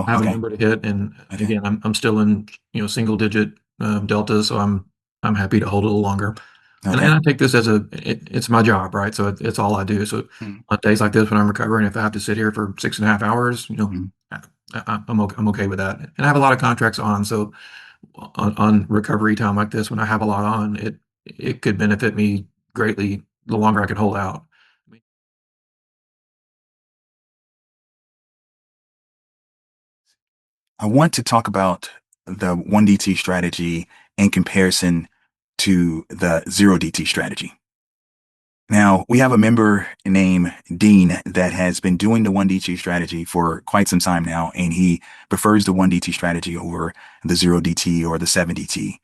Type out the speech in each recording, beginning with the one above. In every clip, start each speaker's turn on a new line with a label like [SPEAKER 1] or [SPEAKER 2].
[SPEAKER 1] Oh,
[SPEAKER 2] I have a
[SPEAKER 1] okay.
[SPEAKER 2] number to hit, and
[SPEAKER 1] Okay.
[SPEAKER 2] again, I'm still in single digit delta, so I'm happy to hold a little longer. And
[SPEAKER 1] Okay.
[SPEAKER 2] I take this as it's my job, right? So it's all I do. So
[SPEAKER 1] Mm,
[SPEAKER 2] on days like this when I'm recovering, if I have to sit here for 6.5 hours,
[SPEAKER 1] mm.
[SPEAKER 2] I'm okay with that. And I have a lot of contracts on, so on recovery time like this, when I have a lot on, it could benefit me greatly the longer I can hold out.
[SPEAKER 1] I want to talk about the 1DT strategy in comparison to the 0DT strategy. Now, we have a member named Dean that has been doing the 1DT strategy for quite some time now, and he prefers the 1DT strategy over the 0DT or the 7DT.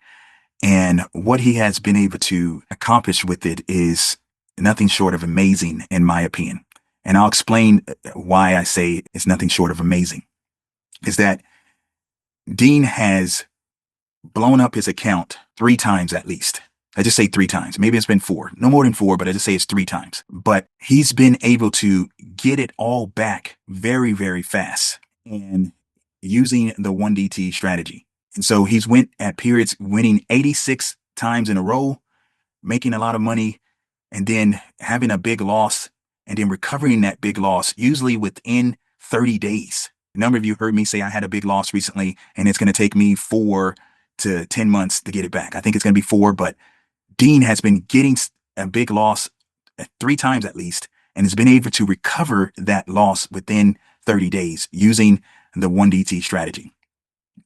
[SPEAKER 1] And what he has been able to accomplish with it is nothing short of amazing, in my opinion. And I'll explain why I say it's nothing short of amazing. Is that Dean has blown up his account 3 times at least. I just say 3 times. Maybe it's been 4. No more than 4, but I just say it's 3 times. But he's been able to get it all back very, very fast and using the 1DT strategy. And so he's went at periods winning 86 times in a row, making a lot of money, and then having a big loss and then recovering that big loss usually within 30 days. A number of you heard me say I had a big loss recently and it's going to take me 4 to 10 months to get it back. I think it's going to be 4, but Dean has been getting a big loss 3 times at least and has been able to recover that loss within 30 days using the 1DT strategy.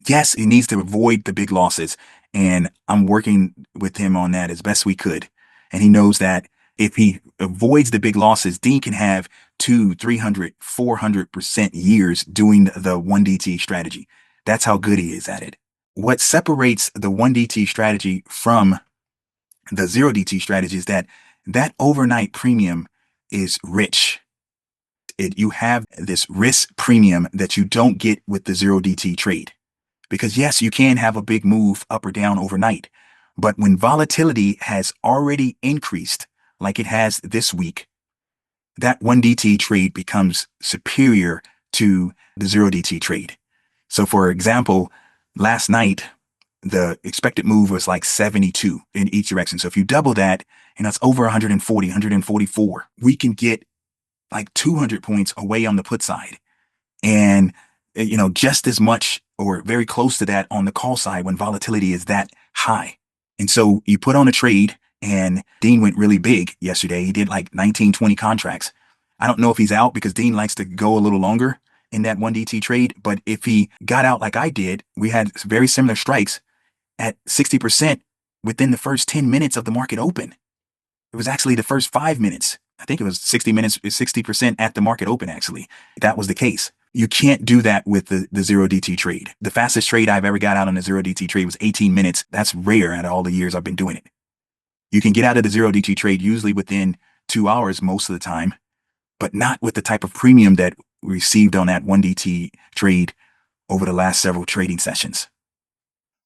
[SPEAKER 1] Yes, he needs to avoid the big losses, and I'm working with him on that as best we could. And he knows that if he avoids the big losses, Dean can have 200, 300, 400% years doing the 1DT strategy. That's how good he is at it. What separates the 1DT strategy from the 0DT strategy is that that overnight premium is rich. You have this risk premium that you don't get with the 0DT trade. Because yes, you can have a big move up or down overnight. But when volatility has already increased, like it has this week, that 1DT trade becomes superior to the 0DT trade. So for example, last night, the expected move was like 72 in each direction. So if you double that, and that's over 140, 144, we can get like 200 points away on the put side. And, just as much or very close to that on the call side when volatility is that high. And so you put on a trade and Dean went really big yesterday. He did like 19, 20 contracts. I don't know if he's out because Dean likes to go a little longer in that 1DT trade. But if he got out like I did, we had very similar strikes at 60% within the first 10 minutes of the market open. It was actually the first 5 minutes. I think it was 60 minutes, 60% at the market open, actually. That was the case. You can't do that with the 0DT trade. The fastest trade I've ever got out on the 0DT trade was 18 minutes. That's rare out of all the years I've been doing it. You can get out of the 0DT trade usually within 2 hours most of the time, but not with the type of premium that we received on that 1DT trade over the last several trading sessions.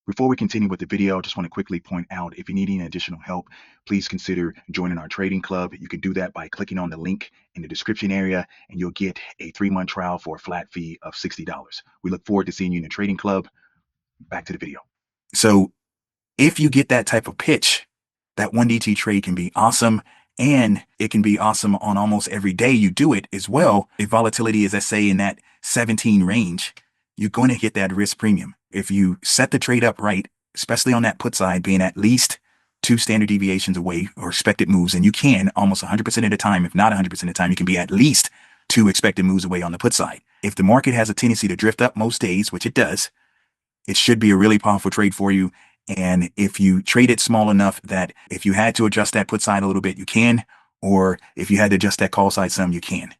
[SPEAKER 1] Before we continue with the video, I just want to quickly point out if you need any additional help, please consider joining our trading club. You can do that by clicking on the link in the description area and you'll get a 3-month trial for a flat fee of $60. We look forward to seeing you in the trading club. Back to the video. So if you get that type of pitch, that 1DT trade can be awesome. And it can be awesome on almost every day you do it as well. If volatility is, let's say, in that 17 range, you're going to get that risk premium. If you set the trade up right, especially on that put side, being at least 2 standard deviations away or expected moves, and you can almost 100% of the time, if not 100% of the time, you can be at least 2 expected moves away on the put side. If the market has a tendency to drift up most days, which it does, it should be a really powerful trade for you. And if you trade it small enough that if you had to adjust that put side a little bit, you can, or if you had to adjust that call side some, you can.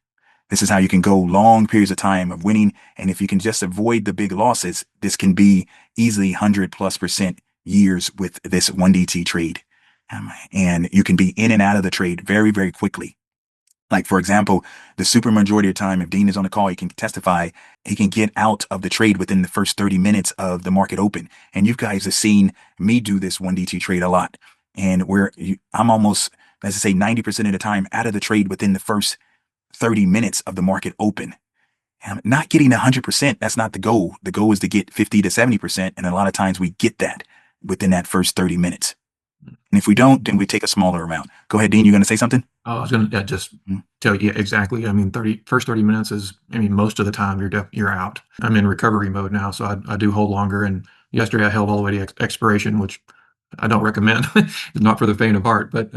[SPEAKER 1] This is how you can go long periods of time of winning. And if you can just avoid the big losses, this can be easily 100+% years with this 1DT trade. And you can be in and out of the trade very, very quickly. Like, for example, the super majority of time, if Dean is on the call, he can testify, he can get out of the trade within the first 30 minutes of the market open. And you guys have seen me do this 1DT trade a lot. And I'm almost, let's say 90% of the time out of the trade within the first 30 minutes of the market open. Not getting 100%, that's not the goal. The goal is to get 50 to 70%. And a lot of times we get that within that first 30 minutes. And if we don't, then we take a smaller amount. Go ahead, Dean, you're going to say something?
[SPEAKER 2] I was going to just
[SPEAKER 1] Mhm.
[SPEAKER 2] tell you exactly. I mean, first 30 minutes is, I mean, most of the time you're out. I'm in recovery mode now, so I do hold longer. And yesterday I held all the way to expiration, which I don't recommend. It's not for the faint of heart, but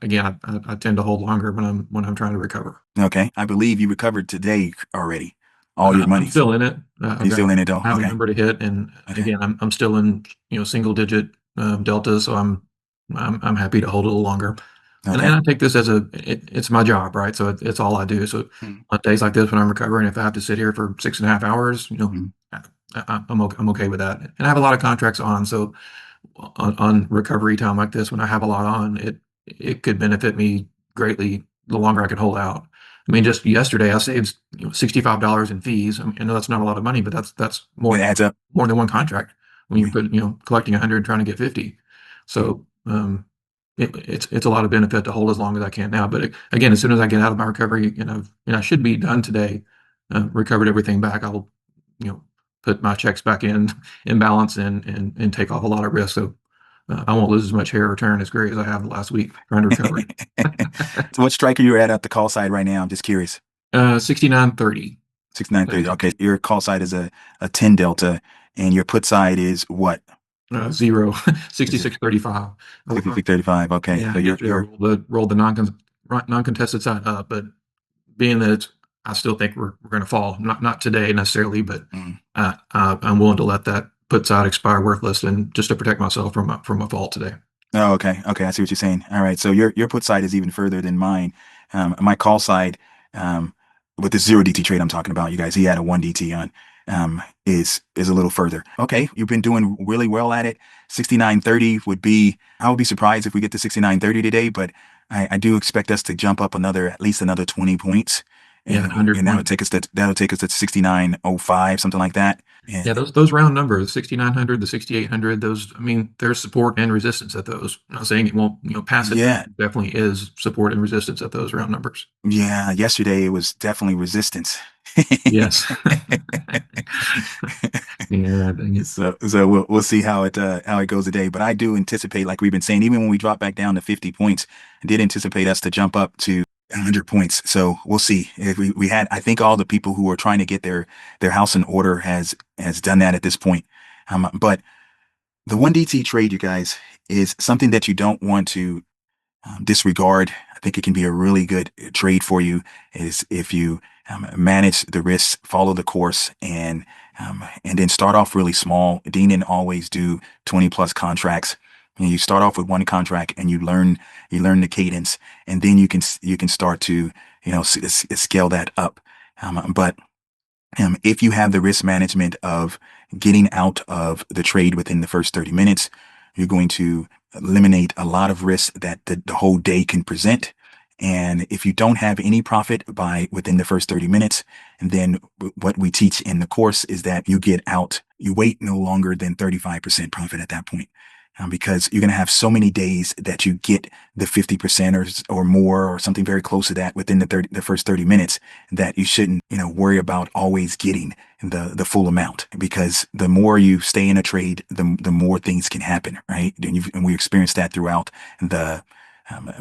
[SPEAKER 2] again, I tend to hold longer when I'm trying to recover.
[SPEAKER 1] Okay. I believe you recovered today already, all your
[SPEAKER 2] I'm
[SPEAKER 1] monies.
[SPEAKER 2] still in it.
[SPEAKER 1] You still in it though?
[SPEAKER 2] I have a
[SPEAKER 1] Okay.
[SPEAKER 2] number to hit, and
[SPEAKER 1] Okay.
[SPEAKER 2] again, I'm still in single digit deltas, so I'm happy to hold a little longer. And
[SPEAKER 1] Okay.
[SPEAKER 2] I take this as it's my job, right? So it's all I do. So
[SPEAKER 1] Mhm.
[SPEAKER 2] on days like this when I'm recovering, if I have to sit here for 6.5 hours,
[SPEAKER 1] Mhm.
[SPEAKER 2] I'm okay with that. And I have a lot of contracts on, so on recovery time like this, when I have a lot on, it could benefit me greatly the longer I can hold out. I mean, just yesterday I saved $65 in fees. I know that's not a lot of money, but that's
[SPEAKER 1] It adds up.
[SPEAKER 2] more than one contract when you're
[SPEAKER 1] Yeah.
[SPEAKER 2] putting collecting 100 and trying to get 50.
[SPEAKER 1] Mhm.
[SPEAKER 2] So it's a lot of benefit to hold as long as I can now. But again, as soon as I get out of my recovery, and I should be done today, recovered everything back, I'll you know put my checks back in balance and take off a lot of risk. So I won't lose as much hair return as great as I have the last week trying to recover.
[SPEAKER 1] So what striker you're at the call side right now? I'm just curious.
[SPEAKER 2] 69.30.
[SPEAKER 1] 6930. Okay. Your call side is a 10 delta and your put side is what?
[SPEAKER 2] Zero.
[SPEAKER 1] Is it
[SPEAKER 2] 66.35.
[SPEAKER 1] 6635? Okay.
[SPEAKER 2] Yeah,
[SPEAKER 1] So
[SPEAKER 2] yesterday I
[SPEAKER 1] you're
[SPEAKER 2] rolled the non-contested side up, but being that I still think we're going to fall. Not today necessarily, but
[SPEAKER 1] mm.
[SPEAKER 2] I'm willing to let that put side expire worthless and just to protect myself from a fall today.
[SPEAKER 1] Oh, okay. Okay. I see what you're saying. All right. So your put side is even further than mine. My call side, um, with the zero DT trade I'm talking about, you guys, he had a one DT on, is a little further. Okay. You've been doing really well at it. 6930 would be, I would be surprised if we get to 6930 today, but I do expect us to jump up at least another 20 points.
[SPEAKER 2] Yeah, that
[SPEAKER 1] And,
[SPEAKER 2] 100
[SPEAKER 1] and
[SPEAKER 2] point.
[SPEAKER 1] that'll take us to 6905, something like that.
[SPEAKER 2] Yeah,
[SPEAKER 1] And
[SPEAKER 2] those round numbers, 6,900, the 6,800, those, I mean, there's support and resistance at those. I'm not saying it won't, pass it.
[SPEAKER 1] yeah,
[SPEAKER 2] Definitely is support and resistance at those round numbers.
[SPEAKER 1] yeah, yesterday it was definitely resistance.
[SPEAKER 2] Yes. Yeah, dang it.
[SPEAKER 1] So we'll see how it goes today. But I do anticipate, like we've been saying, even when we drop back down to 50 points, I did anticipate us to jump up to 100 points. So we'll see. If we had, I think all the people who are trying to get their house in order has done that at this point. But the one DT trade, you guys, is something that you don't want to disregard. I think it can be a really good trade for you is if you manage the risks, follow the course, and then start off really small. Dean didn't always do 20 plus contracts. You start off with one contract and you learn the cadence, and then you can start to scale that up. But if you have the risk management of getting out of the trade within the first 30 minutes, you're going to eliminate a lot of risks that the whole day can present. And if you don't have any profit by within the first 30 minutes, then what we teach in the course is that you get out, you wait no longer than 35% profit at that point. Because you're going to have so many days that you get the 50% or more or something very close to that within the first 30 minutes that you shouldn't, worry about always getting the full amount, because the more you stay in a trade, the more things can happen, right? And we experienced that throughout the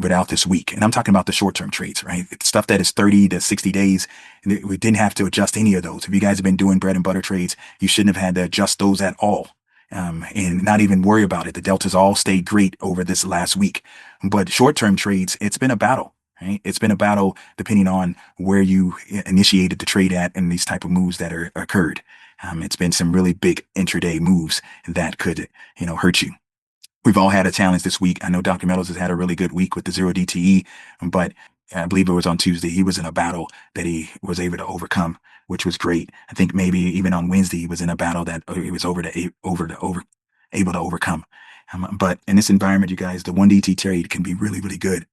[SPEAKER 1] without this week. And I'm talking about the short-term trades, right? It's stuff that is 30 to 60 days. We didn't have to adjust any of those. If you guys have been doing bread and butter trades, you shouldn't have had to adjust those at all. And not even worry about it. The deltas all stayed great over this last week. But short-term trades, it's been a battle, right? It's been a battle depending on where you initiated the trade at and these type of moves that are occurred. It's been some really big intraday moves that could, hurt you. We've all had a challenge this week. I know Dr. Meadows has had a really good week with the zero DTE, but I believe it was on Tuesday. He was in a battle that he was able to overcome, which was great. I think maybe even on Wednesday he was in a battle that he was able to overcome. But in this environment, you guys, the one DT trade can be really, really good.